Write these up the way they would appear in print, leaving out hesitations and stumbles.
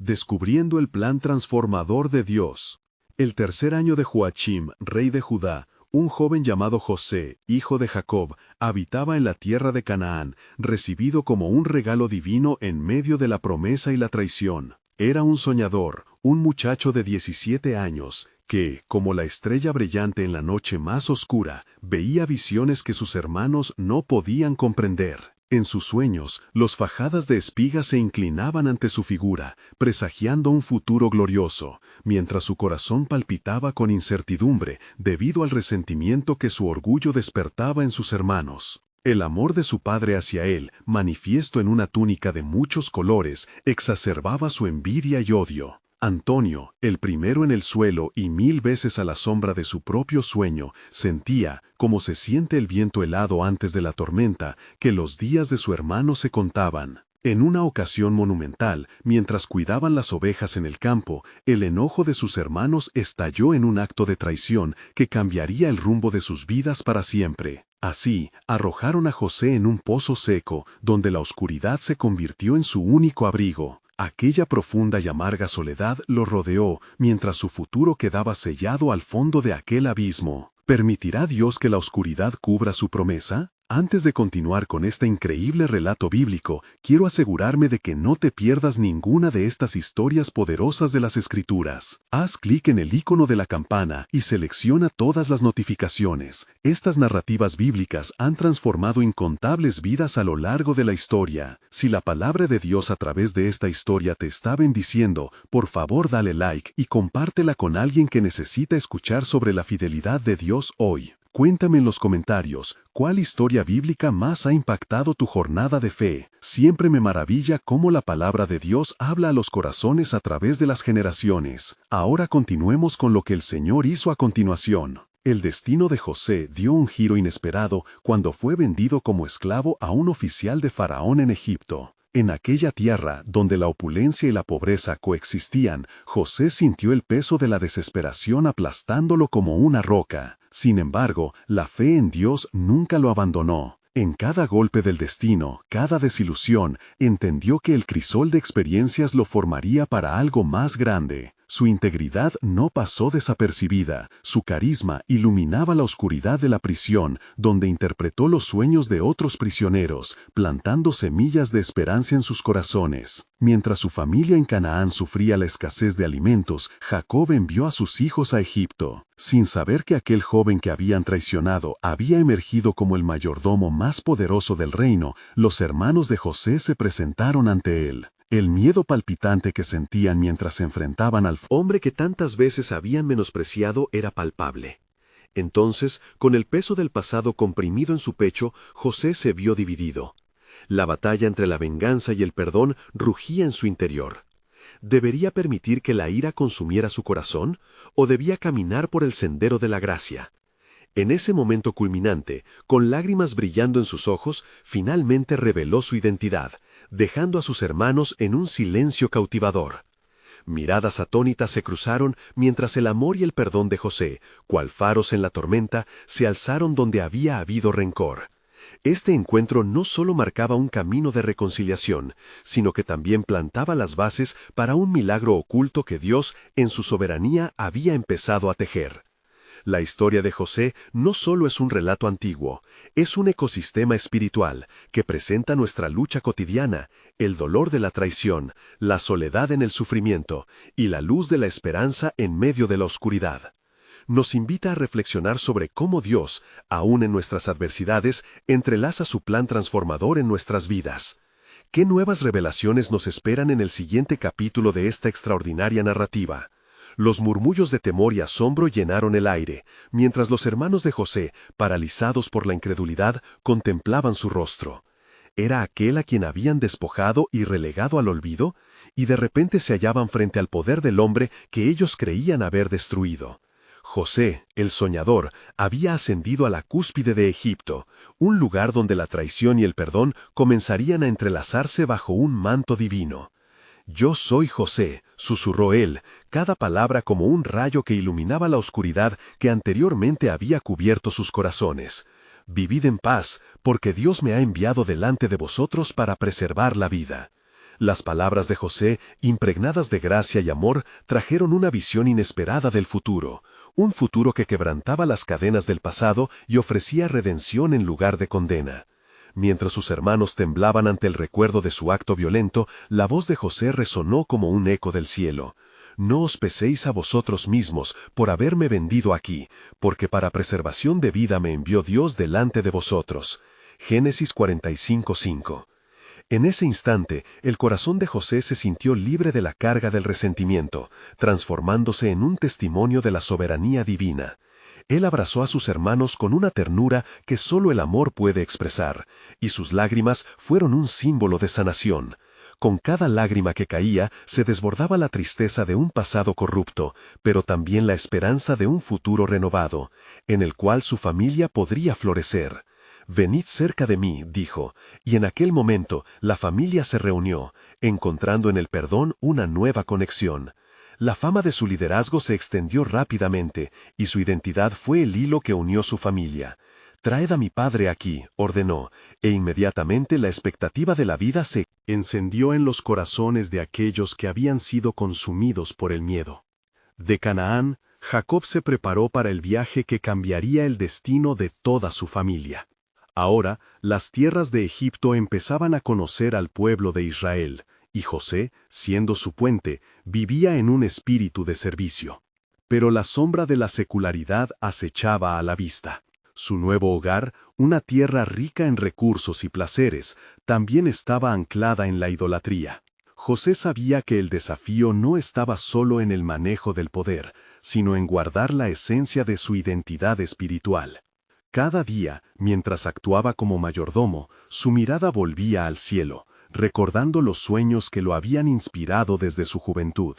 Descubriendo el plan transformador de Dios. El tercer año de Joachim, rey de Judá, un joven llamado José, hijo de Jacob, habitaba en la tierra de Canaán, recibido como un regalo divino en medio de la promesa y la traición. Era un soñador, un muchacho de 17 años, que, como la estrella brillante en la noche más oscura, veía visiones que sus hermanos no podían comprender. En sus sueños, los fajadas de espigas se inclinaban ante su figura, presagiando un futuro glorioso, mientras su corazón palpitaba con incertidumbre debido al resentimiento que su orgullo despertaba en sus hermanos. El amor de su padre hacia él, manifiesto en una túnica de muchos colores, exacerbaba su envidia y odio. Antonio, el primero en el suelo y 1000 veces a la sombra de su propio sueño, sentía, como se siente el viento helado antes de la tormenta, que los días de su hermano se contaban. En una ocasión monumental, mientras cuidaban las ovejas en el campo, el enojo de sus hermanos estalló en un acto de traición que cambiaría el rumbo de sus vidas para siempre. Así, arrojaron a José en un pozo seco, donde la oscuridad se convirtió en su único abrigo. Aquella profunda y amarga soledad lo rodeó, mientras su futuro quedaba sellado al fondo de aquel abismo. ¿Permitirá Dios que la oscuridad cubra su promesa? Antes de continuar con este increíble relato bíblico, quiero asegurarme de que no te pierdas ninguna de estas historias poderosas de las Escrituras. Haz clic en el icono de la campana y selecciona todas las notificaciones. Estas narrativas bíblicas han transformado incontables vidas a lo largo de la historia. Si la palabra de Dios a través de esta historia te está bendiciendo, por favor dale like y compártela con alguien que necesita escuchar sobre la fidelidad de Dios hoy. Cuéntame en los comentarios, ¿cuál historia bíblica más ha impactado tu jornada de fe? Siempre me maravilla cómo la palabra de Dios habla a los corazones a través de las generaciones. Ahora continuemos con lo que el Señor hizo a continuación. El destino de José dio un giro inesperado cuando fue vendido como esclavo a un oficial de Faraón en Egipto. En aquella tierra, donde la opulencia y la pobreza coexistían, José sintió el peso de la desesperación aplastándolo como una roca. Sin embargo, la fe en Dios nunca lo abandonó. En cada golpe del destino, cada desilusión, entendió que el crisol de experiencias lo formaría para algo más grande. Su integridad no pasó desapercibida, su carisma iluminaba la oscuridad de la prisión, donde interpretó los sueños de otros prisioneros, plantando semillas de esperanza en sus corazones. Mientras su familia en Canaán sufría la escasez de alimentos, Jacob envió a sus hijos a Egipto. Sin saber que aquel joven que habían traicionado había emergido como el mayordomo más poderoso del reino, los hermanos de José se presentaron ante él. El miedo palpitante que sentían mientras se enfrentaban al hombre que tantas veces habían menospreciado era palpable. Entonces, con el peso del pasado comprimido en su pecho, José se vio dividido. La batalla entre la venganza y el perdón rugía en su interior. ¿Debería permitir que la ira consumiera su corazón, o debía caminar por el sendero de la gracia? En ese momento culminante, con lágrimas brillando en sus ojos, finalmente reveló su identidad, dejando a sus hermanos en un silencio cautivador. Miradas atónitas se cruzaron mientras el amor y el perdón de José, cual faros en la tormenta, se alzaron donde había habido rencor. Este encuentro no solo marcaba un camino de reconciliación, sino que también plantaba las bases para un milagro oculto que Dios, en su soberanía, había empezado a tejer. La historia de José no solo es un relato antiguo, es un ecosistema espiritual que presenta nuestra lucha cotidiana, el dolor de la traición, la soledad en el sufrimiento y la luz de la esperanza en medio de la oscuridad. Nos invita a reflexionar sobre cómo Dios, aún en nuestras adversidades, entrelaza su plan transformador en nuestras vidas. ¿Qué nuevas revelaciones nos esperan en el siguiente capítulo de esta extraordinaria narrativa? Los murmullos de temor y asombro llenaron el aire, mientras los hermanos de José, paralizados por la incredulidad, contemplaban su rostro. ¿Era aquel a quien habían despojado y relegado al olvido? Y de repente se hallaban frente al poder del hombre que ellos creían haber destruido. José, el soñador, había ascendido a la cúspide de Egipto, un lugar donde la traición y el perdón comenzarían a entrelazarse bajo un manto divino. «Yo soy José», susurró él, cada palabra como un rayo que iluminaba la oscuridad que anteriormente había cubierto sus corazones. «Vivid en paz, porque Dios me ha enviado delante de vosotros para preservar la vida». Las palabras de José, impregnadas de gracia y amor, trajeron una visión inesperada del futuro, un futuro que quebrantaba las cadenas del pasado y ofrecía redención en lugar de condena. Mientras sus hermanos temblaban ante el recuerdo de su acto violento, la voz de José resonó como un eco del cielo. No os peséis a vosotros mismos por haberme vendido aquí, porque para preservación de vida me envió Dios delante de vosotros. Génesis 45:5. En ese instante, el corazón de José se sintió libre de la carga del resentimiento, transformándose en un testimonio de la soberanía divina. Él abrazó a sus hermanos con una ternura que solo el amor puede expresar, y sus lágrimas fueron un símbolo de sanación. Con cada lágrima que caía se desbordaba la tristeza de un pasado corrupto, pero también la esperanza de un futuro renovado, en el cual su familia podría florecer. «Venid cerca de mí», dijo, y en aquel momento la familia se reunió, encontrando en el perdón una nueva conexión. La fama de su liderazgo se extendió rápidamente, y su identidad fue el hilo que unió su familia. «Traed a mi padre aquí», ordenó, e inmediatamente la expectativa de la vida se encendió en los corazones de aquellos que habían sido consumidos por el miedo. De Canaán, Jacob se preparó para el viaje que cambiaría el destino de toda su familia. Ahora, las tierras de Egipto empezaban a conocer al pueblo de Israel, y José, siendo su puente, vivía en un espíritu de servicio. Pero la sombra de la secularidad acechaba a la vista. Su nuevo hogar, una tierra rica en recursos y placeres, también estaba anclada en la idolatría. José sabía que el desafío no estaba solo en el manejo del poder, sino en guardar la esencia de su identidad espiritual. Cada día, mientras actuaba como mayordomo, su mirada volvía al cielo, recordando los sueños que lo habían inspirado desde su juventud.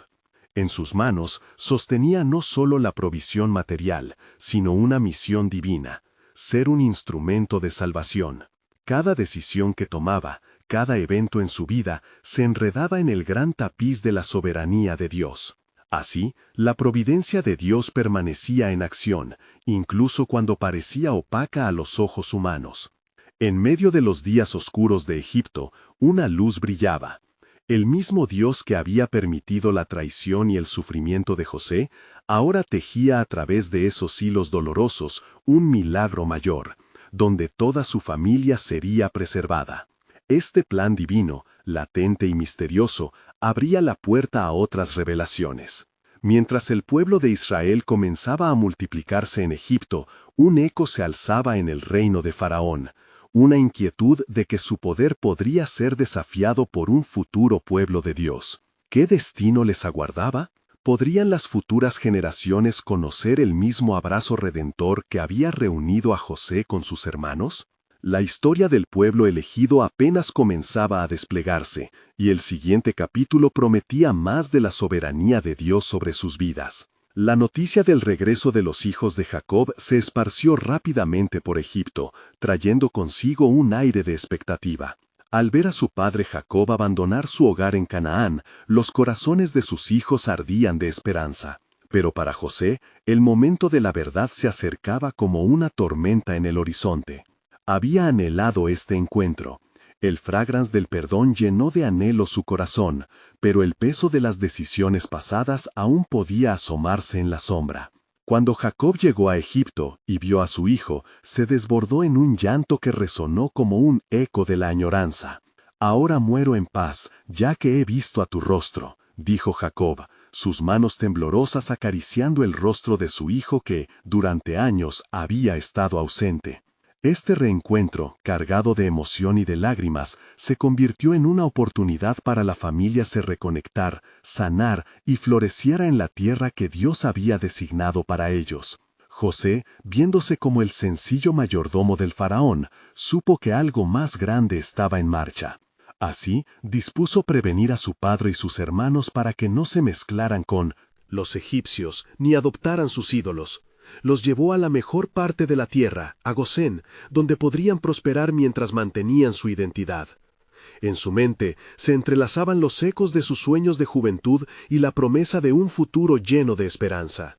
En sus manos sostenía no solo la provisión material, sino una misión divina: ser un instrumento de salvación. Cada decisión que tomaba, cada evento en su vida, se enredaba en el gran tapiz de la soberanía de Dios. Así, la providencia de Dios permanecía en acción, incluso cuando parecía opaca a los ojos humanos. En medio de los días oscuros de Egipto, una luz brillaba. El mismo Dios que había permitido la traición y el sufrimiento de José, ahora tejía a través de esos hilos dolorosos un milagro mayor, donde toda su familia sería preservada. Este plan divino, latente y misterioso, abría la puerta a otras revelaciones. Mientras el pueblo de Israel comenzaba a multiplicarse en Egipto, un eco se alzaba en el reino de Faraón, una inquietud de que su poder podría ser desafiado por un futuro pueblo de Dios. ¿Qué destino les aguardaba? ¿Podrían las futuras generaciones conocer el mismo abrazo redentor que había reunido a José con sus hermanos? La historia del pueblo elegido apenas comenzaba a desplegarse, y el siguiente capítulo prometía más de la soberanía de Dios sobre sus vidas. La noticia del regreso de los hijos de Jacob se esparció rápidamente por Egipto, trayendo consigo un aire de expectativa. Al ver a su padre Jacob abandonar su hogar en Canaán, los corazones de sus hijos ardían de esperanza. Pero para José, el momento de la verdad se acercaba como una tormenta en el horizonte. Había anhelado este encuentro. El fragrance del perdón llenó de anhelo su corazón, pero el peso de las decisiones pasadas aún podía asomarse en la sombra. Cuando Jacob llegó a Egipto y vio a su hijo, se desbordó en un llanto que resonó como un eco de la añoranza. «Ahora muero en paz, ya que he visto a tu rostro», dijo Jacob, sus manos temblorosas acariciando el rostro de su hijo que, durante años, había estado ausente. Este reencuentro, cargado de emoción y de lágrimas, se convirtió en una oportunidad para la familia se reconectar, sanar y floreciera en la tierra que Dios había designado para ellos. José, viéndose como el sencillo mayordomo del faraón, supo que algo más grande estaba en marcha. Así, dispuso prevenir a su padre y sus hermanos para que no se mezclaran con los egipcios ni adoptaran sus ídolos. Los llevó a la mejor parte de la tierra, a Gosén, donde podrían prosperar mientras mantenían su identidad. En su mente se entrelazaban los ecos de sus sueños de juventud y la promesa de un futuro lleno de esperanza.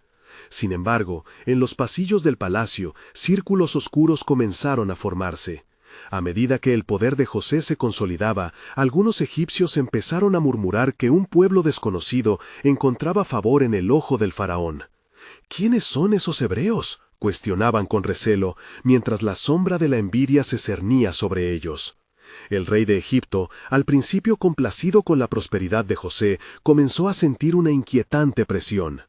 Sin embargo, en los pasillos del palacio, círculos oscuros comenzaron a formarse. A medida que el poder de José se consolidaba, algunos egipcios empezaron a murmurar que un pueblo desconocido encontraba favor en el ojo del faraón. ¿Quiénes son esos hebreos?, cuestionaban con recelo, mientras la sombra de la envidia se cernía sobre ellos. El rey de Egipto, al principio complacido con la prosperidad de José, comenzó a sentir una inquietante presión.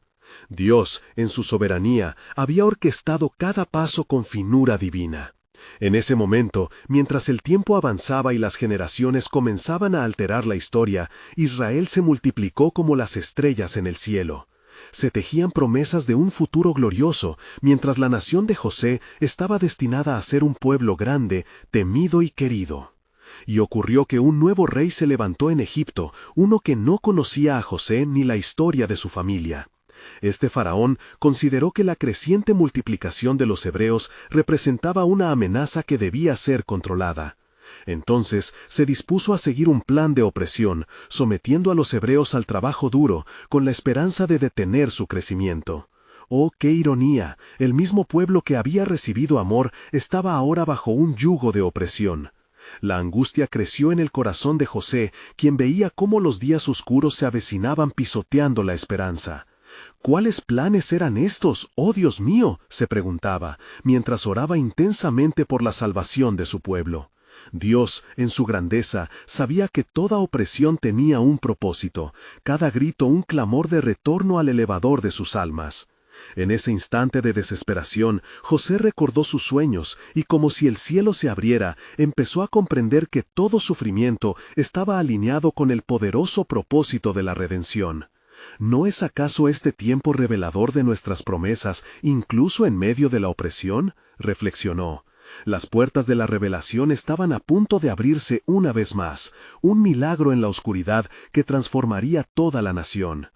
Dios, en su soberanía, había orquestado cada paso con finura divina. En ese momento, mientras el tiempo avanzaba y las generaciones comenzaban a alterar la historia, Israel se multiplicó como las estrellas en el cielo. Se tejían promesas de un futuro glorioso, mientras la nación de José estaba destinada a ser un pueblo grande, temido y querido. Y ocurrió que un nuevo rey se levantó en Egipto, uno que no conocía a José ni la historia de su familia. Este faraón consideró que la creciente multiplicación de los hebreos representaba una amenaza que debía ser controlada. Entonces se dispuso a seguir un plan de opresión, sometiendo a los hebreos al trabajo duro, con la esperanza de detener su crecimiento. ¡Oh, qué ironía! El mismo pueblo que había recibido amor estaba ahora bajo un yugo de opresión. La angustia creció en el corazón de José, quien veía cómo los días oscuros se avecinaban pisoteando la esperanza. ¿Cuáles planes eran estos, oh Dios mío?, se preguntaba, mientras oraba intensamente por la salvación de su pueblo. Dios, en su grandeza, sabía que toda opresión tenía un propósito, cada grito un clamor de retorno al elevador de sus almas. En ese instante de desesperación, José recordó sus sueños y, como si el cielo se abriera, empezó a comprender que todo sufrimiento estaba alineado con el poderoso propósito de la redención. ¿No es acaso este tiempo revelador de nuestras promesas, incluso en medio de la opresión?, reflexionó. Las puertas de la revelación estaban a punto de abrirse una vez más, un milagro en la oscuridad que transformaría toda la nación.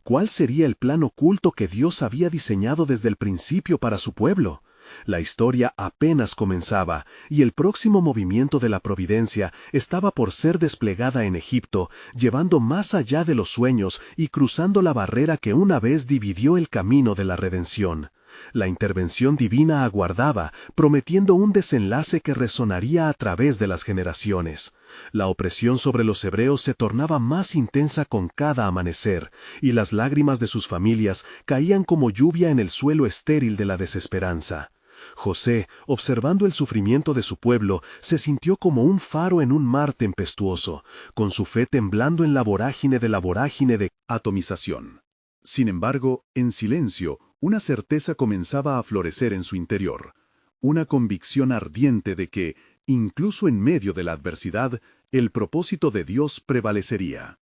¿Cuál sería el plan oculto que Dios había diseñado desde el principio para su pueblo? La historia apenas comenzaba, y el próximo movimiento de la providencia estaba por ser desplegada en Egipto, llevando más allá de los sueños y cruzando la barrera que una vez dividió el camino de la redención. La intervención divina aguardaba, prometiendo un desenlace que resonaría a través de las generaciones. La opresión sobre los hebreos se tornaba más intensa con cada amanecer, y las lágrimas de sus familias caían como lluvia en el suelo estéril de la desesperanza. José, observando el sufrimiento de su pueblo, se sintió como un faro en un mar tempestuoso, con su fe temblando en la vorágine de atomización. Sin embargo, en silencio, una certeza comenzaba a florecer en su interior, una convicción ardiente de que, incluso en medio de la adversidad, el propósito de Dios prevalecería.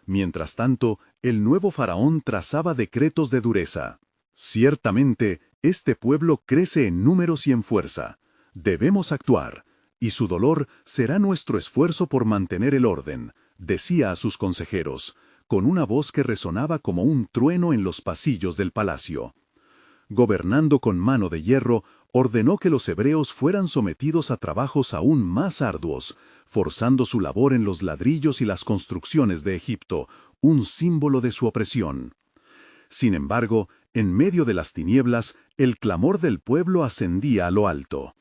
Mientras tanto, el nuevo faraón trazaba decretos de dureza. Ciertamente, este pueblo crece en números y en fuerza. Debemos actuar, y su dolor será nuestro esfuerzo por mantener el orden, decía a sus consejeros, con una voz que resonaba como un trueno en los pasillos del palacio. Gobernando con mano de hierro, ordenó que los hebreos fueran sometidos a trabajos aún más arduos, forzando su labor en los ladrillos y las construcciones de Egipto, un símbolo de su opresión. Sin embargo, en medio de las tinieblas, el clamor del pueblo ascendía a lo alto.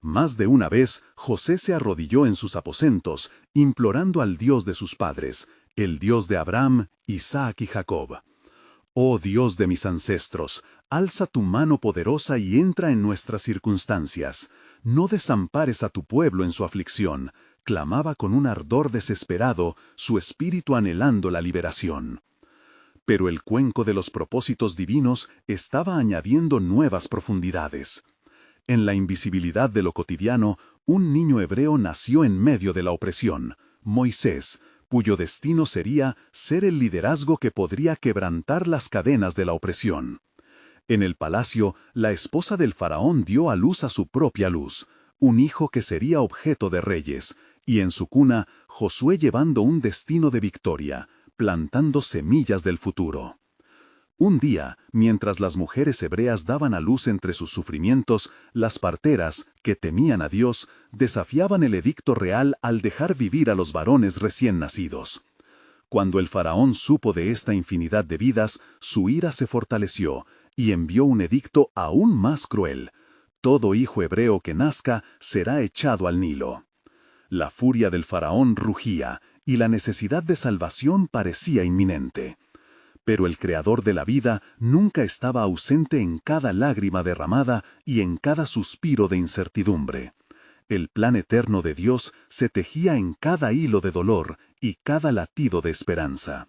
Más de una vez, José se arrodilló en sus aposentos, implorando al Dios de sus padres, el Dios de Abraham, Isaac y Jacob. Oh Dios de mis ancestros, alza tu mano poderosa y entra en nuestras circunstancias. No desampares a tu pueblo en su aflicción, clamaba con un ardor desesperado, su espíritu anhelando la liberación. Pero el cuenco de los propósitos divinos estaba añadiendo nuevas profundidades. En la invisibilidad de lo cotidiano, un niño hebreo nació en medio de la opresión, Moisés, cuyo destino sería ser el liderazgo que podría quebrantar las cadenas de la opresión. En el palacio, la esposa del faraón dio a luz a su propia luz, un hijo que sería objeto de reyes, y en su cuna, Josué llevando un destino de victoria, plantando semillas del futuro. Un día, mientras las mujeres hebreas daban a luz entre sus sufrimientos, las parteras, que temían a Dios, desafiaban el edicto real al dejar vivir a los varones recién nacidos. Cuando el faraón supo de esta infinidad de vidas, su ira se fortaleció y envió un edicto aún más cruel. Todo hijo hebreo que nazca será echado al Nilo. La furia del faraón rugía, y la necesidad de salvación parecía inminente. Pero el Creador de la vida nunca estaba ausente en cada lágrima derramada y en cada suspiro de incertidumbre. El plan eterno de Dios se tejía en cada hilo de dolor y cada latido de esperanza.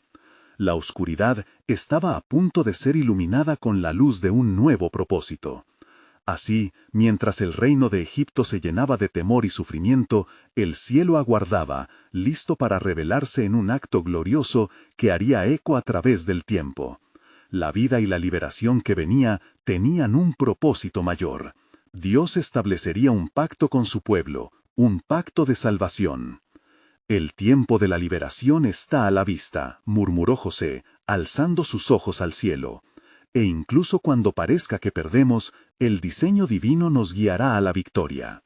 La oscuridad estaba a punto de ser iluminada con la luz de un nuevo propósito. Así, mientras el reino de Egipto se llenaba de temor y sufrimiento, el cielo aguardaba, listo para revelarse en un acto glorioso que haría eco a través del tiempo. La vida y la liberación que venía tenían un propósito mayor. Dios establecería un pacto con su pueblo, un pacto de salvación. «El tiempo de la liberación está a la vista», murmuró José, alzando sus ojos al cielo. «E incluso cuando parezca que perdemos, el diseño divino nos guiará a la victoria».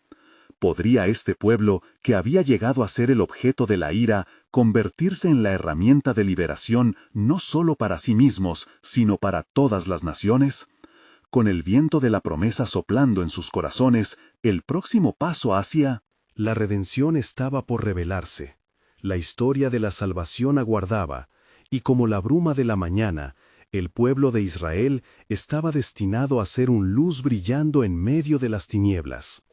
¿Podría este pueblo, que había llegado a ser el objeto de la ira, convertirse en la herramienta de liberación no solo para sí mismos, sino para todas las naciones? Con el viento de la promesa soplando en sus corazones, el próximo paso hacia la redención estaba por revelarse. La historia de la salvación aguardaba, y como la bruma de la mañana, el pueblo de Israel estaba destinado a ser una luz brillando en medio de las tinieblas.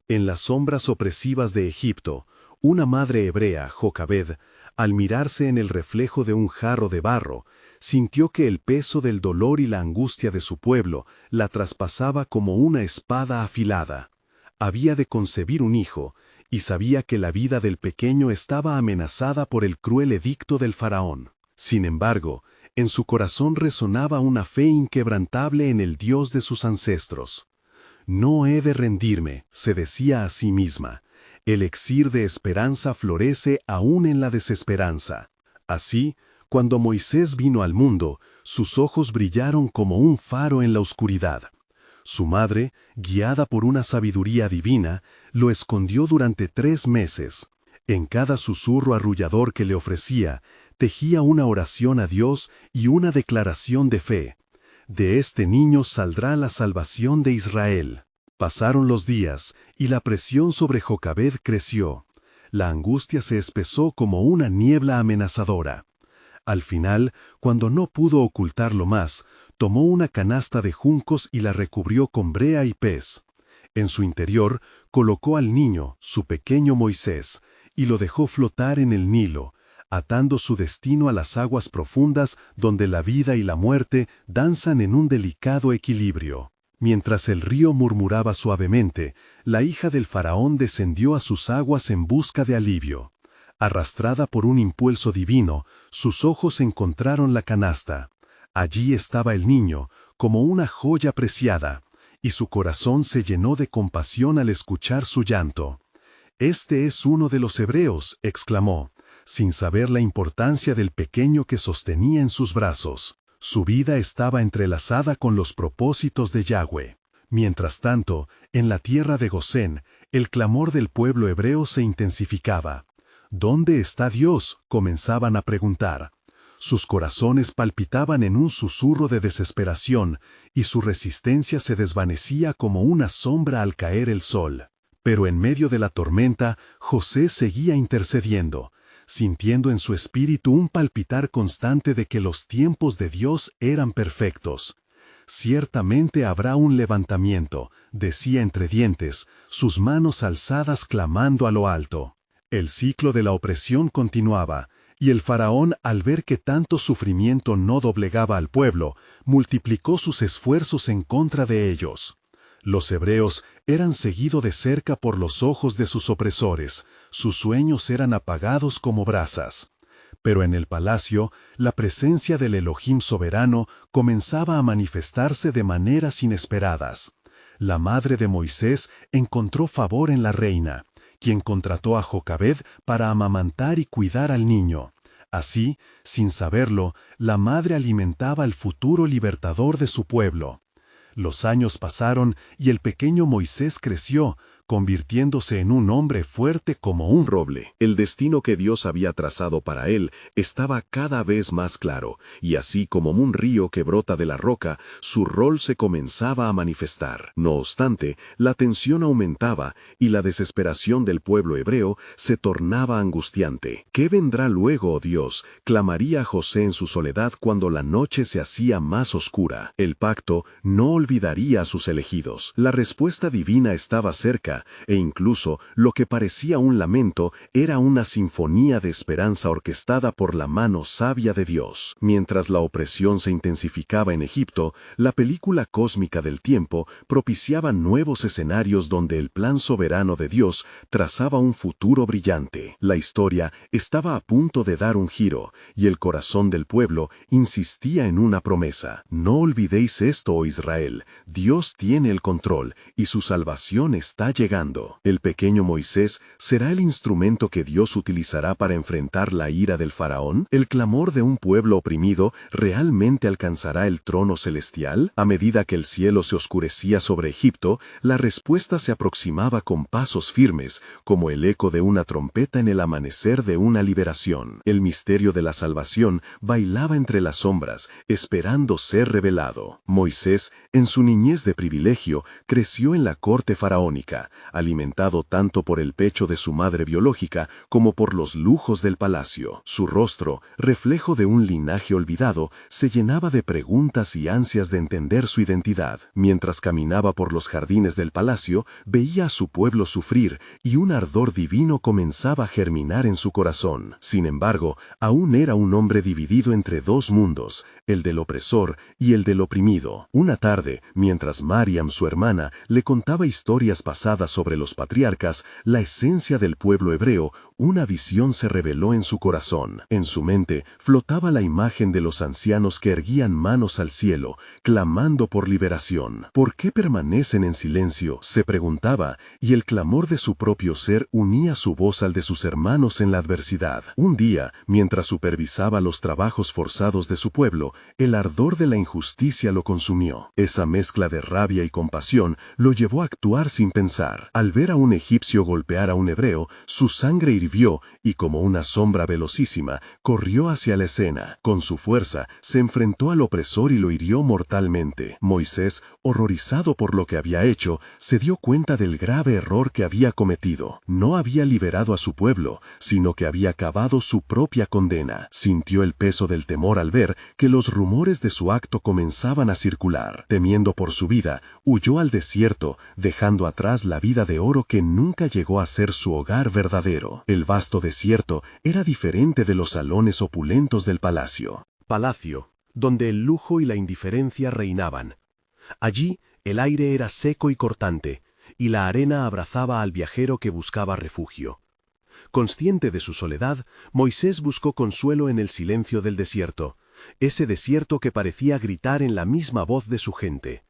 En las sombras opresivas de Egipto, una madre hebrea, Jocabed, al mirarse en el reflejo de un jarro de barro, sintió que el peso del dolor y la angustia de su pueblo la traspasaba como una espada afilada. Había de concebir un hijo, y sabía que la vida del pequeño estaba amenazada por el cruel edicto del faraón. Sin embargo, en su corazón resonaba una fe inquebrantable en el Dios de sus ancestros. «No he de rendirme», se decía a sí misma. «El elixir de esperanza florece aún en la desesperanza». Así, cuando Moisés vino al mundo, sus ojos brillaron como un faro en la oscuridad. Su madre, guiada por una sabiduría divina, lo escondió durante 3 meses. En cada susurro arrullador que le ofrecía, tejía una oración a Dios y una declaración de fe. «De este niño saldrá la salvación de Israel». Pasaron los días, y la presión sobre Jocabed creció. La angustia se espesó como una niebla amenazadora. Al final, cuando no pudo ocultarlo más, tomó una canasta de juncos y la recubrió con brea y pez. En su interior, colocó al niño, su pequeño Moisés, y lo dejó flotar en el Nilo, atando su destino a las aguas profundas donde la vida y la muerte danzan en un delicado equilibrio. Mientras el río murmuraba suavemente, la hija del faraón descendió a sus aguas en busca de alivio. Arrastrada por un impulso divino, sus ojos encontraron la canasta. Allí estaba el niño, como una joya preciada, y su corazón se llenó de compasión al escuchar su llanto. «Este es uno de los hebreos», exclamó, sin saber la importancia del pequeño que sostenía en sus brazos. Su vida estaba entrelazada con los propósitos de Yahweh. Mientras tanto, en la tierra de Gosén, el clamor del pueblo hebreo se intensificaba. «¿Dónde está Dios?», comenzaban a preguntar. Sus corazones palpitaban en un susurro de desesperación, y su resistencia se desvanecía como una sombra al caer el sol. Pero en medio de la tormenta, José seguía intercediendo, sintiendo en su espíritu un palpitar constante de que los tiempos de Dios eran perfectos. «Ciertamente habrá un levantamiento», decía entre dientes, sus manos alzadas clamando a lo alto. El ciclo de la opresión continuaba, y el faraón, al ver que tanto sufrimiento no doblegaba al pueblo, multiplicó sus esfuerzos en contra de ellos. Los hebreos eran seguidos de cerca por los ojos de sus opresores, sus sueños eran apagados como brasas. Pero en el palacio, la presencia del Elohim soberano comenzaba a manifestarse de maneras inesperadas. La madre de Moisés encontró favor en la reina, quien contrató a Jocabed para amamantar y cuidar al niño. Así, sin saberlo, la madre alimentaba al futuro libertador de su pueblo. Los años pasaron y el pequeño Moisés creció, convirtiéndose en un hombre fuerte como un roble. El destino que Dios había trazado para él estaba cada vez más claro, y así como un río que brota de la roca, su rol se comenzaba a manifestar. No obstante, la tensión aumentaba y la desesperación del pueblo hebreo se tornaba angustiante. ¿Qué vendrá luego, oh Dios?, clamaría José en su soledad cuando la noche se hacía más oscura. El pacto no olvidaría a sus elegidos. La respuesta divina estaba cerca, e incluso lo que parecía un lamento era una sinfonía de esperanza orquestada por la mano sabia de Dios. Mientras la opresión se intensificaba en Egipto, la película cósmica del tiempo propiciaba nuevos escenarios donde el plan soberano de Dios trazaba un futuro brillante. La historia estaba a punto de dar un giro, y el corazón del pueblo insistía en una promesa. No olvidéis esto, oh Israel, Dios tiene el control, y su salvación está llegando. El pequeño Moisés será el instrumento que Dios utilizará para enfrentar la ira del faraón. ¿El clamor de un pueblo oprimido realmente alcanzará el trono celestial? A medida que el cielo se oscurecía sobre Egipto, la respuesta se aproximaba con pasos firmes, como el eco de una trompeta en el amanecer de una liberación. El misterio de la salvación bailaba entre las sombras, esperando ser revelado. Moisés, en su niñez de privilegio, creció en la corte faraónica, alimentado tanto por el pecho de su madre biológica como por los lujos del palacio. Su rostro, reflejo de un linaje olvidado, se llenaba de preguntas y ansias de entender su identidad. Mientras caminaba por los jardines del palacio, veía a su pueblo sufrir y un ardor divino comenzaba a germinar en su corazón. Sin embargo, aún era un hombre dividido entre dos mundos, el del opresor y el del oprimido. Una tarde, mientras Mariam, su hermana, le contaba historias pasadas sobre los patriarcas, la esencia del pueblo hebreo, una visión se reveló en su corazón. En su mente flotaba la imagen de los ancianos que erguían manos al cielo, clamando por liberación. ¿Por qué permanecen en silencio?, se preguntaba, y el clamor de su propio ser unía su voz al de sus hermanos en la adversidad. Un día, mientras supervisaba los trabajos forzados de su pueblo, el ardor de la injusticia lo consumió. Esa mezcla de rabia y compasión lo llevó a actuar sin pensar. Al ver a un egipcio golpear a un hebreo, su sangre hirvió y, como una sombra velocísima, corrió hacia la escena. Con su fuerza, se enfrentó al opresor y lo hirió mortalmente. Moisés, horrorizado por lo que había hecho, se dio cuenta del grave error que había cometido. No había liberado a su pueblo, sino que había cavado su propia condena. Sintió el peso del temor al ver que los rumores de su acto comenzaban a circular. Temiendo por su vida, huyó al desierto, dejando atrás la vida de oro que nunca llegó a ser su hogar verdadero. El vasto desierto era diferente de los salones opulentos del palacio. Palacio, donde el lujo y la indiferencia reinaban. Allí, el aire era seco y cortante, y la arena abrazaba al viajero que buscaba refugio. Consciente de su soledad, Moisés buscó consuelo en el silencio del desierto, ese desierto que parecía gritar en la misma voz de su gente.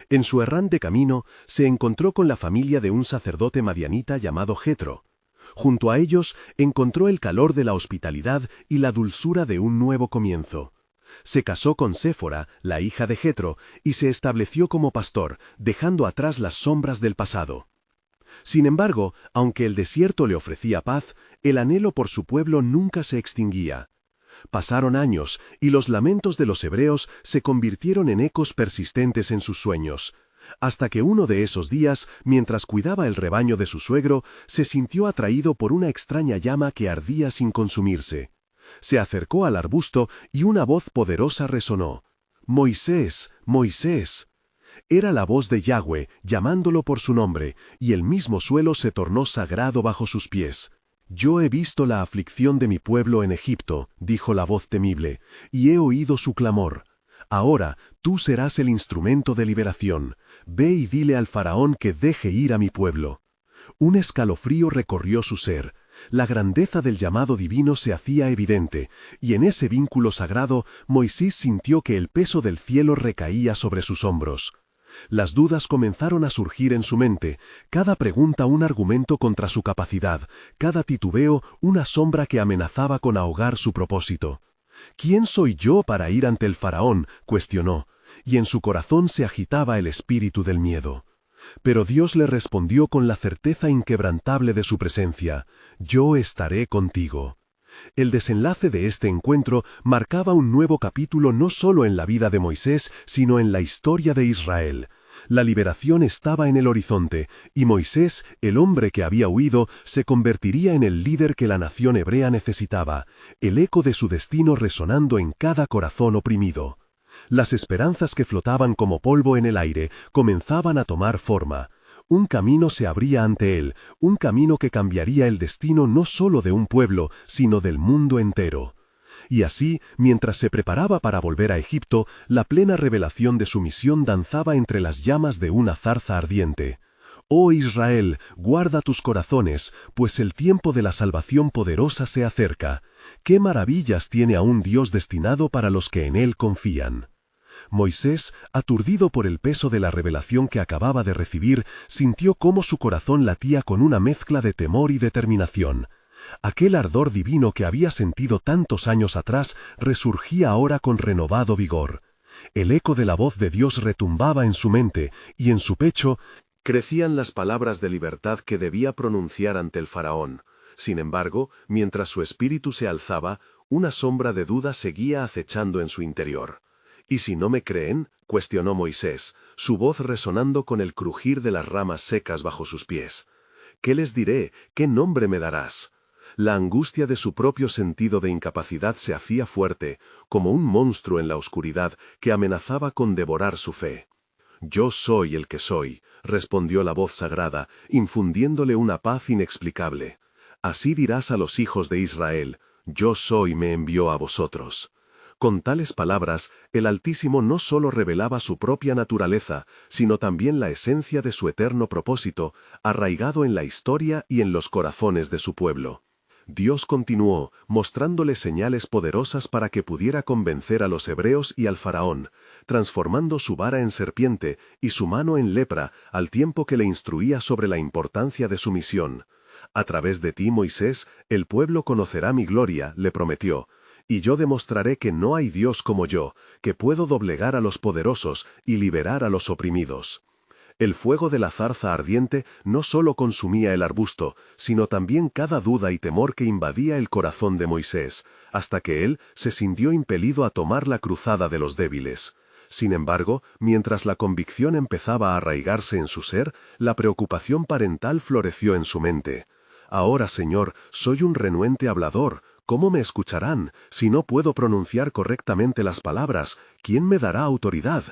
En su errante camino, se encontró con la familia de un sacerdote madianita llamado Jetro. Junto a ellos, encontró el calor de la hospitalidad y la dulzura de un nuevo comienzo. Se casó con Séfora, la hija de Jetro, y se estableció como pastor, dejando atrás las sombras del pasado. Sin embargo, aunque el desierto le ofrecía paz, el anhelo por su pueblo nunca se extinguía. Pasaron años, y los lamentos de los hebreos se convirtieron en ecos persistentes en sus sueños, hasta que uno de esos días, mientras cuidaba el rebaño de su suegro, se sintió atraído por una extraña llama que ardía sin consumirse. Se acercó al arbusto y una voz poderosa resonó: «Moisés, Moisés». Era la voz de Yahweh llamándolo por su nombre, y el mismo suelo se tornó sagrado bajo sus pies. «Yo he visto la aflicción de mi pueblo en Egipto», dijo la voz temible, «y he oído su clamor. Ahora tú serás el instrumento de liberación. Ve y dile al faraón que deje ir a mi pueblo». Un escalofrío recorrió su ser. La grandeza del llamado divino se hacía evidente, y en ese vínculo sagrado Moisés sintió que el peso del cielo recaía sobre sus hombros. Las dudas comenzaron a surgir en su mente, cada pregunta un argumento contra su capacidad, cada titubeo una sombra que amenazaba con ahogar su propósito. «¿Quién soy yo para ir ante el faraón?», cuestionó, y en su corazón se agitaba el espíritu del miedo. Pero Dios le respondió con la certeza inquebrantable de su presencia: «Yo estaré contigo». El desenlace de este encuentro marcaba un nuevo capítulo no solo en la vida de Moisés, sino en la historia de Israel. La liberación estaba en el horizonte, y Moisés, el hombre que había huido, se convertiría en el líder que la nación hebrea necesitaba, el eco de su destino resonando en cada corazón oprimido. Las esperanzas que flotaban como polvo en el aire comenzaban a tomar forma. Un camino se abría ante él, un camino que cambiaría el destino no solo de un pueblo, sino del mundo entero. Y así, mientras se preparaba para volver a Egipto, la plena revelación de su misión danzaba entre las llamas de una zarza ardiente. «Oh Israel, guarda tus corazones, pues el tiempo de la salvación poderosa se acerca. ¿Qué maravillas tiene aún Dios destinado para los que en Él confían?» Moisés, aturdido por el peso de la revelación que acababa de recibir, sintió cómo su corazón latía con una mezcla de temor y determinación. Aquel ardor divino que había sentido tantos años atrás resurgía ahora con renovado vigor. El eco de la voz de Dios retumbaba en su mente, y en su pecho crecían las palabras de libertad que debía pronunciar ante el faraón. Sin embargo, mientras su espíritu se alzaba, una sombra de duda seguía acechando en su interior. «¿Y si no me creen?», cuestionó Moisés, su voz resonando con el crujir de las ramas secas bajo sus pies. «¿Qué les diré? ¿Qué nombre me darás?». La angustia de su propio sentido de incapacidad se hacía fuerte, como un monstruo en la oscuridad que amenazaba con devorar su fe. «Yo soy el que soy», respondió la voz sagrada, infundiéndole una paz inexplicable. «Así dirás a los hijos de Israel: yo soy me envió a vosotros». Con tales palabras, el Altísimo no solo revelaba su propia naturaleza, sino también la esencia de su eterno propósito, arraigado en la historia y en los corazones de su pueblo. Dios continuó, mostrándole señales poderosas para que pudiera convencer a los hebreos y al faraón, transformando su vara en serpiente y su mano en lepra, al tiempo que le instruía sobre la importancia de su misión. «A través de ti, Moisés, el pueblo conocerá mi gloria», le prometió, «y yo demostraré que no hay Dios como yo, que puedo doblegar a los poderosos y liberar a los oprimidos». El fuego de la zarza ardiente no solo consumía el arbusto, sino también cada duda y temor que invadía el corazón de Moisés, hasta que él se sintió impelido a tomar la cruzada de los débiles. Sin embargo, mientras la convicción empezaba a arraigarse en su ser, la preocupación parental floreció en su mente. «Ahora, Señor, soy un renuente hablador. ¿Cómo me escucharán? Si no puedo pronunciar correctamente las palabras, ¿quién me dará autoridad?»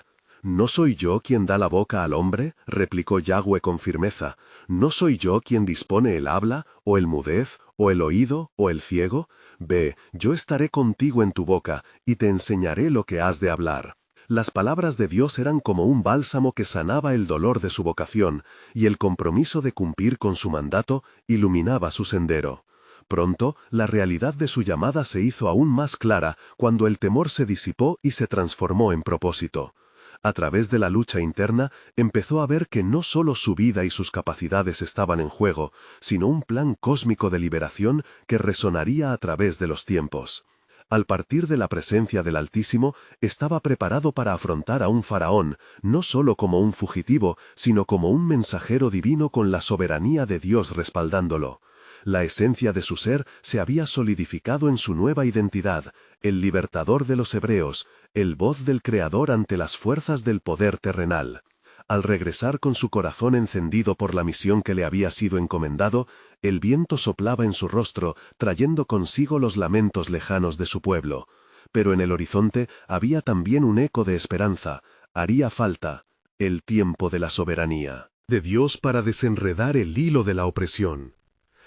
«¿No soy yo quien da la boca al hombre?», replicó Yahweh con firmeza. «¿No soy yo quien dispone el habla, o el mudez, o el oído, o el ciego? Ve, yo estaré contigo en tu boca, y te enseñaré lo que has de hablar». Las palabras de Dios eran como un bálsamo que sanaba el dolor de su vocación, y el compromiso de cumplir con su mandato iluminaba su sendero. Pronto, la realidad de su llamada se hizo aún más clara cuando el temor se disipó y se transformó en propósito. A través de la lucha interna, empezó a ver que no solo su vida y sus capacidades estaban en juego, sino un plan cósmico de liberación que resonaría a través de los tiempos. Al partir de la presencia del Altísimo, estaba preparado para afrontar a un faraón, no solo como un fugitivo, sino como un mensajero divino con la soberanía de Dios respaldándolo. La esencia de su ser se había solidificado en su nueva identidad, el libertador de los hebreos, el voz del Creador ante las fuerzas del poder terrenal. Al regresar con su corazón encendido por la misión que le había sido encomendado, el viento soplaba en su rostro, trayendo consigo los lamentos lejanos de su pueblo. Pero en el horizonte había también un eco de esperanza. Haría falta el tiempo de la soberanía de Dios para desenredar el hilo de la opresión.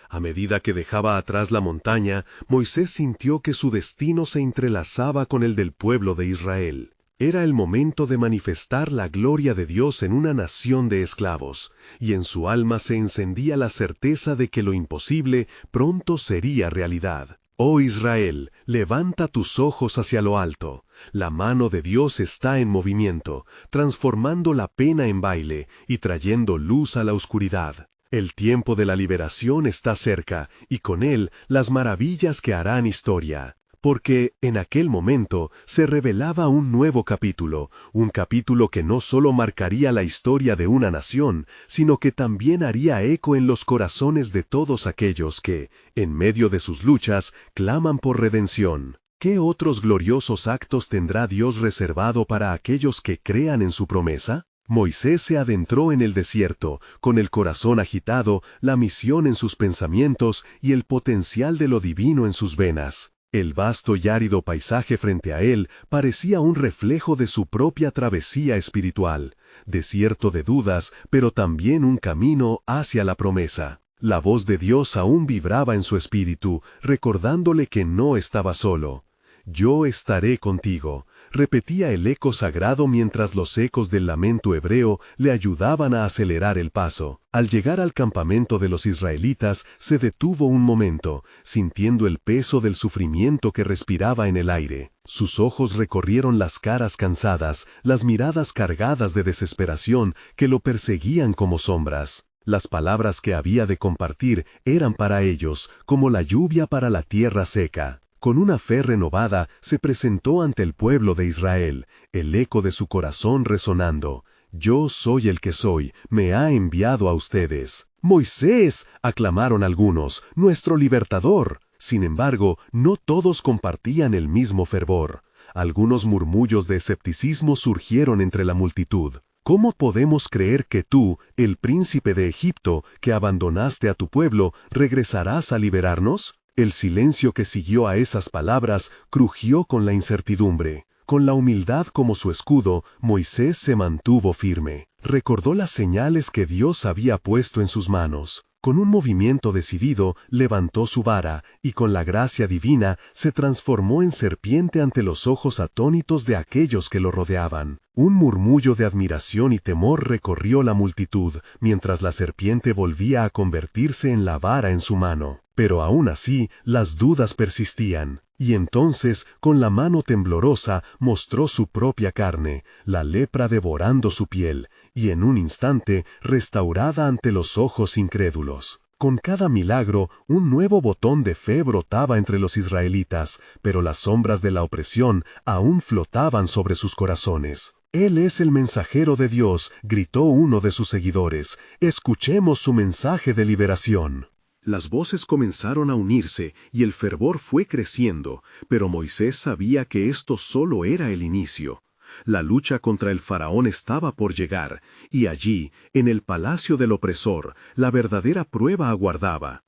A medida que dejaba atrás la montaña, Moisés sintió que su destino se entrelazaba con el del pueblo de Israel. Era el momento de manifestar la gloria de Dios en una nación de esclavos, y en su alma se encendía la certeza de que lo imposible pronto sería realidad. «Oh Israel, levanta tus ojos hacia lo alto. La mano de Dios está en movimiento, transformando la pena en baile y trayendo luz a la oscuridad. El tiempo de la liberación está cerca, y con él las maravillas que harán historia. porque en aquel momento se revelaba un nuevo capítulo, un capítulo que no solo marcaría la historia de una nación, sino que también haría eco en los corazones de todos aquellos que, en medio de sus luchas, claman por redención. ¿Qué otros gloriosos actos tendrá Dios reservado para aquellos que crean en su promesa? Moisés se adentró en el desierto, con el corazón agitado, la misión en sus pensamientos y el potencial de lo divino en sus venas. El vasto y árido paisaje frente a él parecía un reflejo de su propia travesía espiritual, desierto de dudas, pero también un camino hacia la promesa. La voz de Dios aún vibraba en su espíritu, recordándole que no estaba solo. «Yo estaré contigo», repetía el eco sagrado mientras los ecos del lamento hebreo le ayudaban a acelerar el paso. Al llegar al campamento de los israelitas, se detuvo un momento, sintiendo el peso del sufrimiento que respiraba en el aire. Sus ojos recorrieron las caras cansadas, las miradas cargadas de desesperación que lo perseguían como sombras. Las palabras que había de compartir eran para ellos, como la lluvia para la tierra seca. Con una fe renovada, se presentó ante el pueblo de Israel, el eco de su corazón resonando. «Yo soy el que soy, me ha enviado a ustedes». «¡Moisés!», aclamaron algunos, «nuestro libertador». Sin embargo, no todos compartían el mismo fervor. Algunos murmullos de escepticismo surgieron entre la multitud. «¿Cómo podemos creer que tú, el príncipe de Egipto, que abandonaste a tu pueblo, regresarás a liberarnos?» El silencio que siguió a esas palabras crujió con la incertidumbre. Con la humildad como su escudo, Moisés se mantuvo firme. Recordó las señales que Dios había puesto en sus manos. Con un movimiento decidido, levantó su vara, y con la gracia divina se transformó en serpiente ante los ojos atónitos de aquellos que lo rodeaban. Un murmullo de admiración y temor recorrió la multitud, mientras la serpiente volvía a convertirse en la vara en su mano. Pero aún así, las dudas persistían. Y entonces, con la mano temblorosa, mostró su propia carne, la lepra devorando su piel, y en un instante, restaurada ante los ojos incrédulos. Con cada milagro, un nuevo botón de fe brotaba entre los israelitas, pero las sombras de la opresión aún flotaban sobre sus corazones. «Él es el mensajero de Dios», gritó uno de sus seguidores. «Escuchemos su mensaje de liberación». Las voces comenzaron a unirse y el fervor fue creciendo, pero Moisés sabía que esto solo era el inicio. La lucha contra el faraón estaba por llegar, y allí, en el palacio del opresor, la verdadera prueba aguardaba.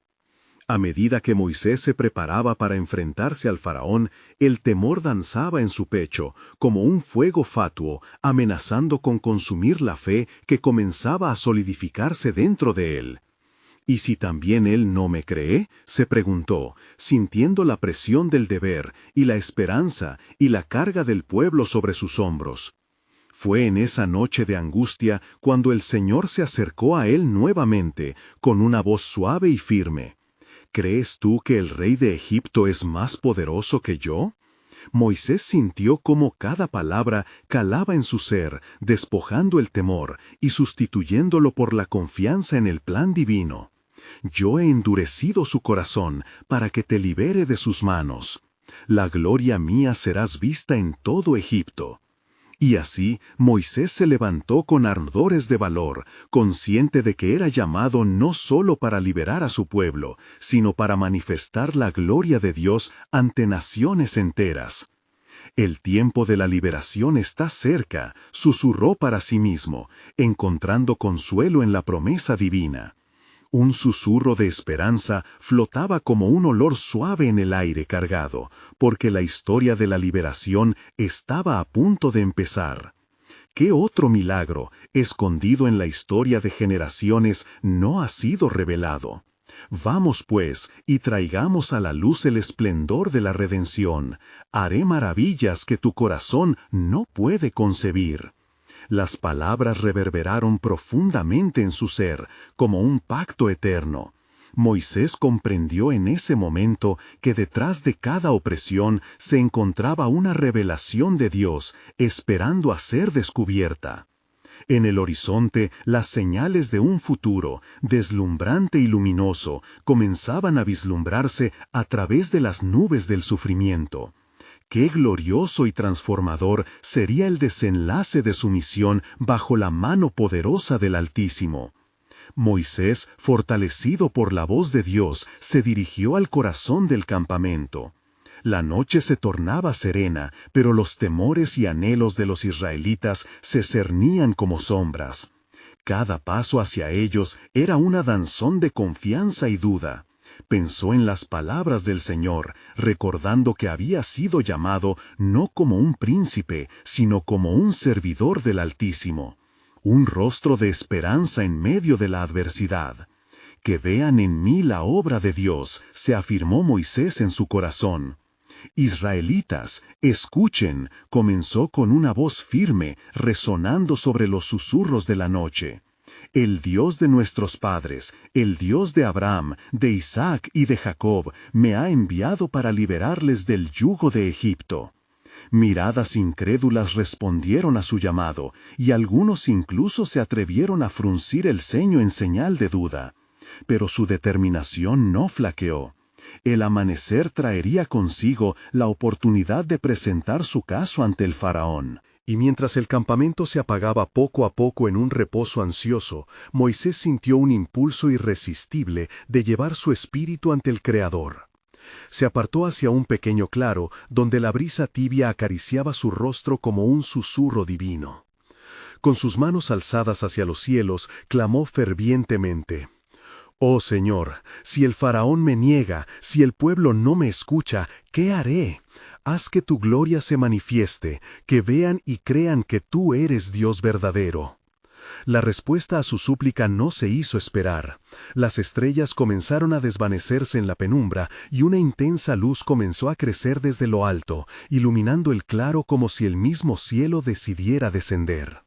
A medida que Moisés se preparaba para enfrentarse al faraón, el temor danzaba en su pecho, como un fuego fatuo, amenazando con consumir la fe que comenzaba a solidificarse dentro de él. «¿Y si también él no me cree?», se preguntó, sintiendo la presión del deber y la esperanza y la carga del pueblo sobre sus hombros. Fue en esa noche de angustia cuando el Señor se acercó a él nuevamente, con una voz suave y firme. «¿Crees tú que el rey de Egipto es más poderoso que yo?». Moisés sintió cómo cada palabra calaba en su ser, despojando el temor y sustituyéndolo por la confianza en el plan divino. «Yo he endurecido su corazón para que te libere de sus manos. La gloria mía serás vista en todo Egipto». Y así Moisés se levantó con ardores de valor, consciente de que era llamado no solo para liberar a su pueblo, sino para manifestar la gloria de Dios ante naciones enteras. «El tiempo de la liberación está cerca», susurró para sí mismo, encontrando consuelo en la promesa divina. Un susurro de esperanza flotaba como un olor suave en el aire cargado, porque la historia de la liberación estaba a punto de empezar. ¿Qué otro milagro, escondido en la historia de generaciones, no ha sido revelado? Vamos pues, y traigamos a la luz el esplendor de la redención. Haré maravillas que tu corazón no puede concebir. Las palabras reverberaron profundamente en su ser, como un pacto eterno. Moisés comprendió en ese momento que detrás de cada opresión se encontraba una revelación de Dios, esperando a ser descubierta. En el horizonte, las señales de un futuro, deslumbrante y luminoso, comenzaban a vislumbrarse a través de las nubes del sufrimiento. Qué glorioso y transformador sería el desenlace de su misión bajo la mano poderosa del Altísimo. Moisés, fortalecido por la voz de Dios, se dirigió al corazón del campamento. La noche se tornaba serena, pero los temores y anhelos de los israelitas se cernían como sombras. Cada paso hacia ellos era una danzón de confianza y duda. Pensó en las palabras del Señor, recordando que había sido llamado no como un príncipe, sino como un servidor del Altísimo. Un rostro de esperanza en medio de la adversidad. Que vean en mí la obra de Dios, se afirmó Moisés en su corazón. Israelitas, escuchen, comenzó con una voz firme, resonando sobre los susurros de la noche. El Dios de nuestros padres, el Dios de Abraham, de Isaac y de Jacob, me ha enviado para liberarles del yugo de Egipto. Miradas incrédulas respondieron a su llamado, y algunos incluso se atrevieron a fruncir el ceño en señal de duda. Pero su determinación no flaqueó. El amanecer traería consigo la oportunidad de presentar su caso ante el faraón. Y mientras el campamento se apagaba poco a poco en un reposo ansioso, Moisés sintió un impulso irresistible de llevar su espíritu ante el Creador. Se apartó hacia un pequeño claro, donde la brisa tibia acariciaba su rostro como un susurro divino. Con sus manos alzadas hacia los cielos, clamó fervientemente: «Oh Señor, si el faraón me niega, si el pueblo no me escucha, ¿qué haré? Haz que tu gloria se manifieste, que vean y crean que tú eres Dios verdadero». La respuesta a su súplica no se hizo esperar. Las estrellas comenzaron a desvanecerse en la penumbra y una intensa luz comenzó a crecer desde lo alto, iluminando el claro como si el mismo cielo decidiera descender.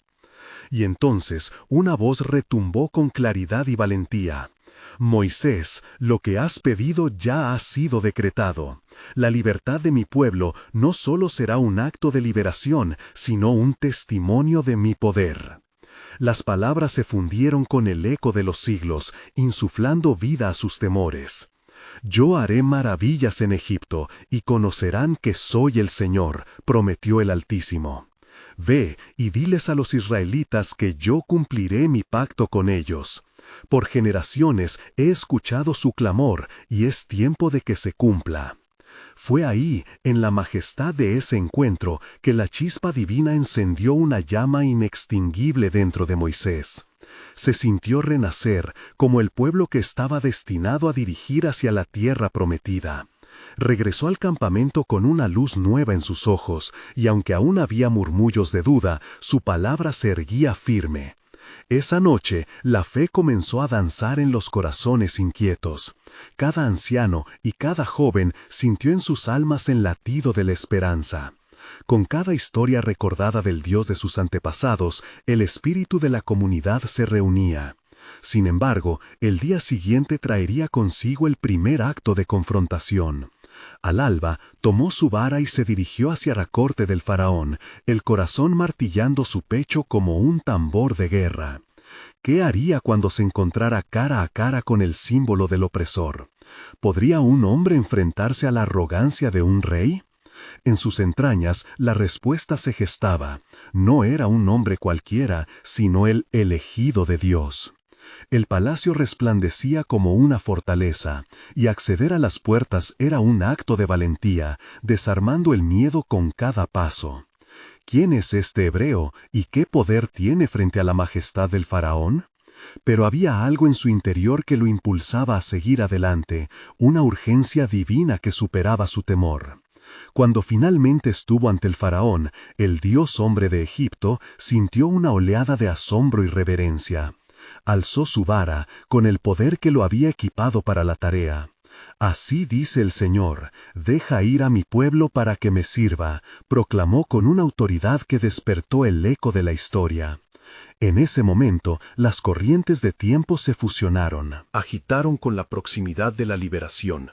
Y entonces una voz retumbó con claridad y valentía: «Moisés, lo que has pedido ya ha sido decretado. La libertad de mi pueblo no solo será un acto de liberación, sino un testimonio de mi poder». Las palabras se fundieron con el eco de los siglos, insuflando vida a sus temores. «Yo haré maravillas en Egipto, y conocerán que soy el Señor», prometió el Altísimo. «Ve y diles a los israelitas que yo cumpliré mi pacto con ellos. Por generaciones he escuchado su clamor, y es tiempo de que se cumpla». Fue ahí, en la majestad de ese encuentro, que la chispa divina encendió una llama inextinguible dentro de Moisés. Se sintió renacer, como el pueblo que estaba destinado a dirigir hacia la tierra prometida. Regresó al campamento con una luz nueva en sus ojos, y aunque aún había murmullos de duda, su palabra se erguía firme. Esa noche, la fe comenzó a danzar en los corazones inquietos. Cada anciano y cada joven sintió en sus almas el latido de la esperanza. Con cada historia recordada del Dios de sus antepasados, el espíritu de la comunidad se reunía. Sin embargo, el día siguiente traería consigo el primer acto de confrontación. Al alba, tomó su vara y se dirigió hacia la corte del faraón, el corazón martillando su pecho como un tambor de guerra. ¿Qué haría cuando se encontrara cara a cara con el símbolo del opresor? ¿Podría un hombre enfrentarse a la arrogancia de un rey? En sus entrañas, la respuesta se gestaba. No era un hombre cualquiera, sino el elegido de Dios. El palacio resplandecía como una fortaleza, y acceder a las puertas era un acto de valentía, desarmando el miedo con cada paso. ¿Quién es este hebreo y qué poder tiene frente a la majestad del faraón? Pero había algo en su interior que lo impulsaba a seguir adelante, una urgencia divina que superaba su temor. Cuando finalmente estuvo ante el faraón, el dios hombre de Egipto sintió una oleada de asombro y reverencia. Alzó su vara, con el poder que lo había equipado para la tarea. «Así dice el Señor, deja ir a mi pueblo para que me sirva», proclamó con una autoridad que despertó el eco de la historia. En ese momento, las corrientes de tiempo se fusionaron. Agitaron con la proximidad de la liberación.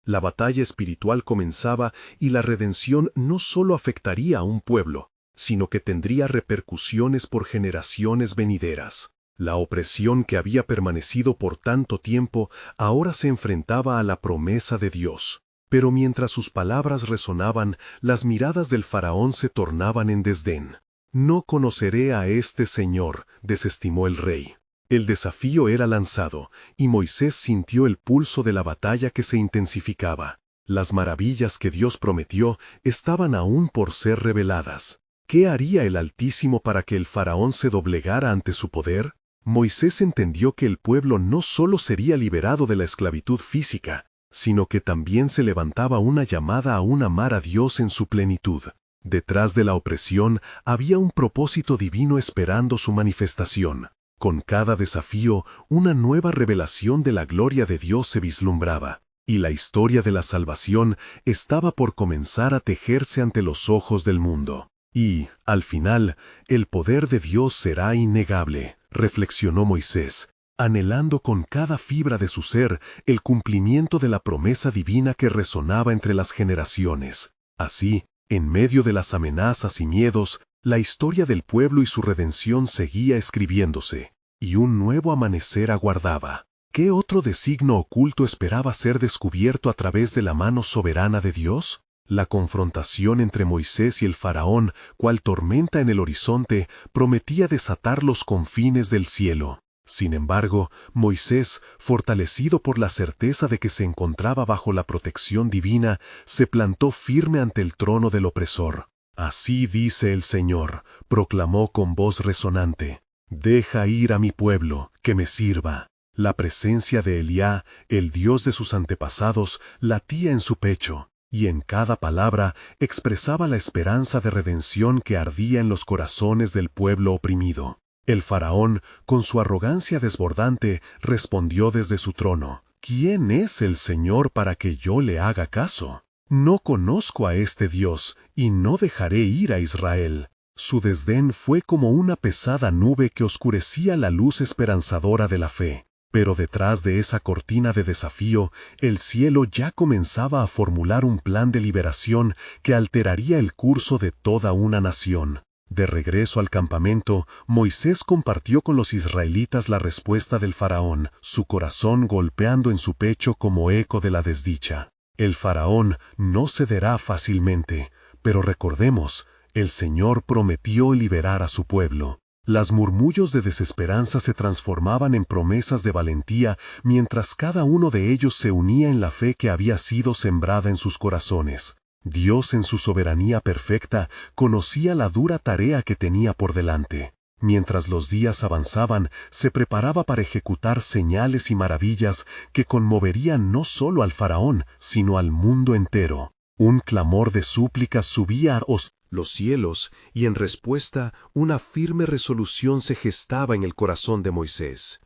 La batalla espiritual comenzaba y la redención no solo afectaría a un pueblo, sino que tendría repercusiones por generaciones venideras. La opresión que había permanecido por tanto tiempo ahora se enfrentaba a la promesa de Dios. Pero mientras sus palabras resonaban, las miradas del faraón se tornaban en desdén. «No conoceré a este señor», desestimó el rey. El desafío era lanzado, y Moisés sintió el pulso de la batalla que se intensificaba. Las maravillas que Dios prometió estaban aún por ser reveladas. ¿Qué haría el Altísimo para que el faraón se doblegara ante su poder? Moisés entendió que el pueblo no solo sería liberado de la esclavitud física, sino que también se levantaba una llamada a amar a Dios en su plenitud. Detrás de la opresión había un propósito divino esperando su manifestación. Con cada desafío, una nueva revelación de la gloria de Dios se vislumbraba, y la historia de la salvación estaba por comenzar a tejerse ante los ojos del mundo. Y, al final, el poder de Dios será innegable, reflexionó Moisés, anhelando con cada fibra de su ser el cumplimiento de la promesa divina que resonaba entre las generaciones. Así, en medio de las amenazas y miedos, la historia del pueblo y su redención seguía escribiéndose, y un nuevo amanecer aguardaba. ¿Qué otro designio oculto esperaba ser descubierto a través de la mano soberana de Dios? La confrontación entre Moisés y el faraón, cual tormenta en el horizonte, prometía desatar los confines del cielo. Sin embargo, Moisés, fortalecido por la certeza de que se encontraba bajo la protección divina, se plantó firme ante el trono del opresor. «Así dice el Señor», proclamó con voz resonante, «deja ir a mi pueblo, que me sirva». La presencia de Eliá, el Dios de sus antepasados, latía en su pecho, y en cada palabra expresaba la esperanza de redención que ardía en los corazones del pueblo oprimido. El faraón, con su arrogancia desbordante, respondió desde su trono, «¿Quién es el Señor para que yo le haga caso? No conozco a este Dios, y no dejaré ir a Israel». Su desdén fue como una pesada nube que oscurecía la luz esperanzadora de la fe. Pero detrás de esa cortina de desafío, el cielo ya comenzaba a formular un plan de liberación que alteraría el curso de toda una nación. De regreso al campamento, Moisés compartió con los israelitas la respuesta del faraón, su corazón golpeando en su pecho como eco de la desdicha. El faraón no cederá fácilmente, pero recordemos, el Señor prometió liberar a su pueblo. Las murmullos de desesperanza se transformaban en promesas de valentía mientras cada uno de ellos se unía en la fe que había sido sembrada en sus corazones. Dios, en su soberanía perfecta, conocía la dura tarea que tenía por delante. Mientras los días avanzaban, se preparaba para ejecutar señales y maravillas que conmoverían no solo al faraón, sino al mundo entero. Un clamor de súplicas subía a los cielos, y en respuesta, una firme resolución se gestaba en el corazón de Moisés.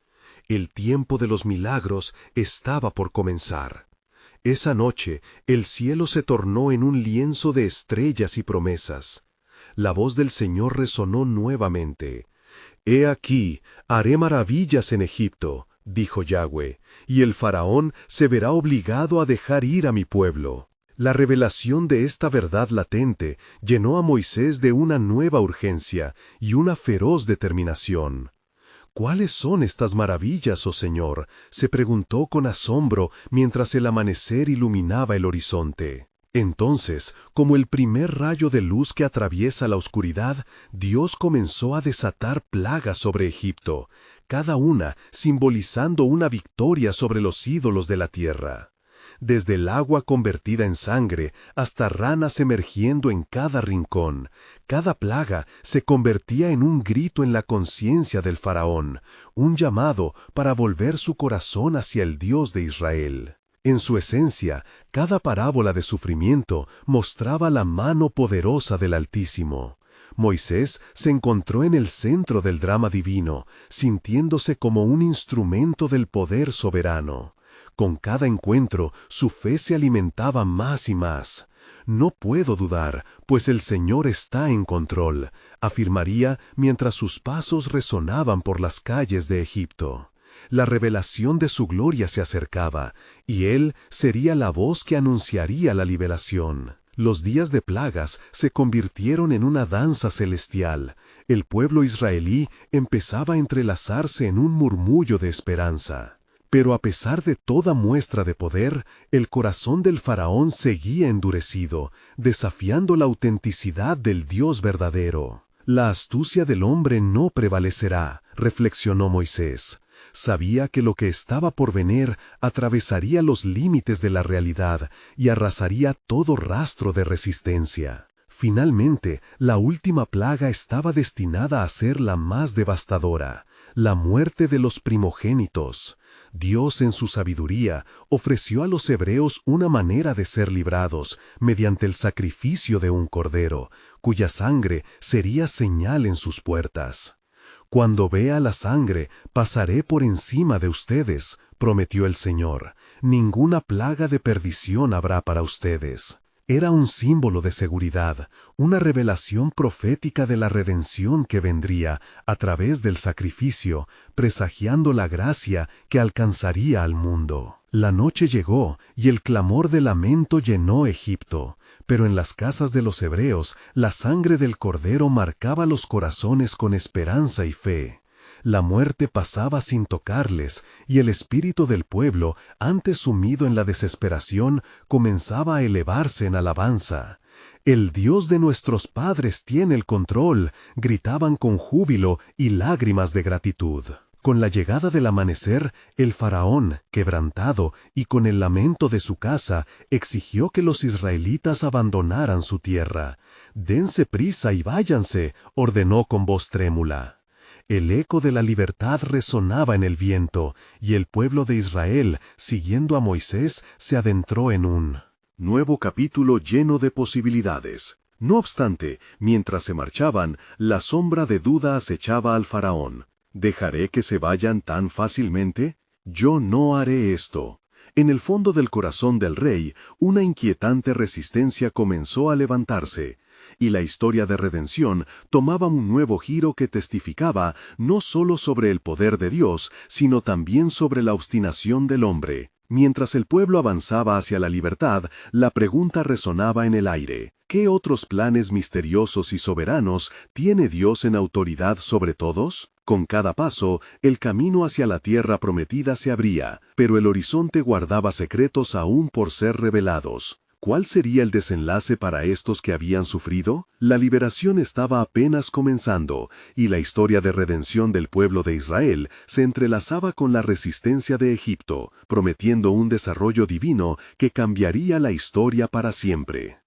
El tiempo de los milagros estaba por comenzar. Esa noche, el cielo se tornó en un lienzo de estrellas y promesas. La voz del Señor resonó nuevamente. «He aquí, haré maravillas en Egipto», dijo Yahweh, «y el faraón se verá obligado a dejar ir a mi pueblo». La revelación de esta verdad latente llenó a Moisés de una nueva urgencia y una feroz determinación. «¿Cuáles son estas maravillas, oh Señor?», se preguntó con asombro mientras el amanecer iluminaba el horizonte. Entonces, como el primer rayo de luz que atraviesa la oscuridad, Dios comenzó a desatar plagas sobre Egipto, cada una simbolizando una victoria sobre los ídolos de la tierra. Desde el agua convertida en sangre hasta ranas emergiendo en cada rincón, cada plaga se convertía en un grito en la conciencia del faraón, un llamado para volver su corazón hacia el Dios de Israel. En su esencia, cada parábola de sufrimiento mostraba la mano poderosa del Altísimo. Moisés se encontró en el centro del drama divino, sintiéndose como un instrumento del poder soberano. Con cada encuentro, su fe se alimentaba más y más. «No puedo dudar, pues el Señor está en control», afirmaría mientras sus pasos resonaban por las calles de Egipto. La revelación de su gloria se acercaba, y él sería la voz que anunciaría la liberación. Los días de plagas se convirtieron en una danza celestial. El pueblo israelí empezaba a entrelazarse en un murmullo de esperanza. Pero a pesar de toda muestra de poder, el corazón del faraón seguía endurecido, desafiando la autenticidad del Dios verdadero. La astucia del hombre no prevalecerá, reflexionó Moisés. Sabía que lo que estaba por venir atravesaría los límites de la realidad y arrasaría todo rastro de resistencia. Finalmente, la última plaga estaba destinada a ser la más devastadora, la muerte de los primogénitos. Dios, en su sabiduría, ofreció a los hebreos una manera de ser librados mediante el sacrificio de un cordero, cuya sangre sería señal en sus puertas. Cuando vea la sangre, pasaré por encima de ustedes, prometió el Señor. Ninguna plaga de perdición habrá para ustedes. Era un símbolo de seguridad, una revelación profética de la redención que vendría a través del sacrificio, presagiando la gracia que alcanzaría al mundo. La noche llegó y el clamor de lamento llenó Egipto, pero en las casas de los hebreos la sangre del cordero marcaba los corazones con esperanza y fe. La muerte pasaba sin tocarles, y el espíritu del pueblo, antes sumido en la desesperación, comenzaba a elevarse en alabanza. «El Dios de nuestros padres tiene el control», gritaban con júbilo y lágrimas de gratitud. Con la llegada del amanecer, el faraón, quebrantado y con el lamento de su casa, exigió que los israelitas abandonaran su tierra. «Dense prisa y váyanse», ordenó con voz trémula. El eco de la libertad resonaba en el viento, y el pueblo de Israel, siguiendo a Moisés, se adentró en un nuevo capítulo lleno de posibilidades. No obstante, mientras se marchaban, la sombra de duda acechaba al faraón. ¿Dejaré que se vayan tan fácilmente? Yo no haré esto. En el fondo del corazón del rey, una inquietante resistencia comenzó a levantarse, y la historia de redención tomaba un nuevo giro que testificaba no solo sobre el poder de Dios, sino también sobre la obstinación del hombre. Mientras el pueblo avanzaba hacia la libertad, la pregunta resonaba en el aire: ¿qué otros planes misteriosos y soberanos tiene Dios en autoridad sobre todos? Con cada paso, el camino hacia la tierra prometida se abría, pero el horizonte guardaba secretos aún por ser revelados. ¿Cuál sería el desenlace para estos que habían sufrido? La liberación estaba apenas comenzando, y la historia de redención del pueblo de Israel se entrelazaba con la resistencia de Egipto, prometiendo un desarrollo divino que cambiaría la historia para siempre.